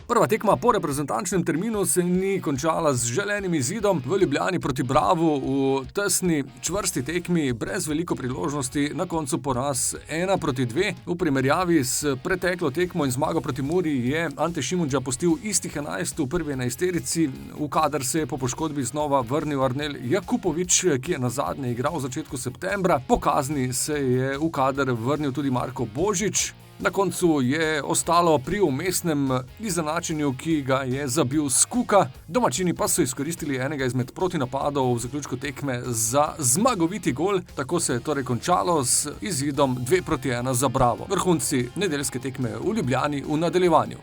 Prva tekma po reprezentančnem terminu se ni končala z želenim izidom. V Ljubljani proti Bravu v tesni, čvrsti tekmi, brez veliko priložnosti, na koncu poraz 1-2. V primerjavi s preteklo tekmo in zmago proti Muri je Ante Šimundža pustil istih 11 v prvi 11-terici, v kader se je po poškodbi znova vrnil Arnel Jakupović, ki je nazadnje igral v začetku septembra. Po kazni se je v kader vrnil tudi Marko Božič. Na koncu je ostalo pri vmesnem izenačenju, ki ga je zabil Skuka. Domačini pa so izkoristili enega izmed protinapadov v zaključku tekme za zmagoviti gol. Tako se je torej končalo z izidom 2-1 za Bravo. Vrhunci nedeljske tekme v Ljubljani v nadaljevanju.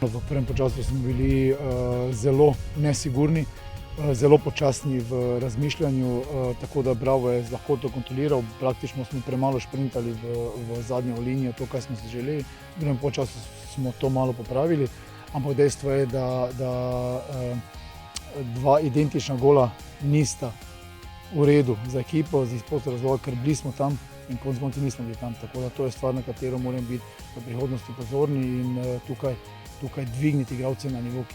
V prvem počasu smo bili zelo nesigurni, zelo počasni v razmišljanju, tako da Bravo je z lahkoto kontroliral. Praktično smo premalo šprintali v zadnjo linijo, to, kar smo si želeli. V drugem počasu smo to malo popravili, ampak dejstvo je, da dva identična gola nista v redu za ekipo, z izposto razloga, ker bili smo tam in konec koncev nismo bili tam. Tako da to je stvar, na katero moramo biti v prihodnosti pozorni in tukaj dvigniti igralce na nivo,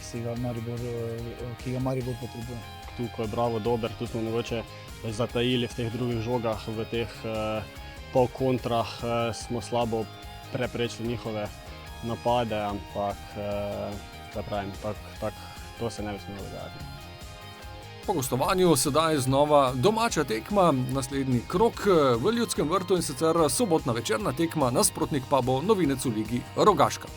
ki ga Maribor potrebuje. Tu, ko je Bravo dober, tu smo mogoče zatajili v teh drugih žogah, v teh polkontrah smo slabo preprečili njihove napade, ampak to se ne bi smelo dogajati. Po gostovanju sedaj znova domača tekma, naslednji krog v Ljudskem vrtu in sicer sobotna večerna tekma, nasprotnik pa bo novinec v ligi Rogaška.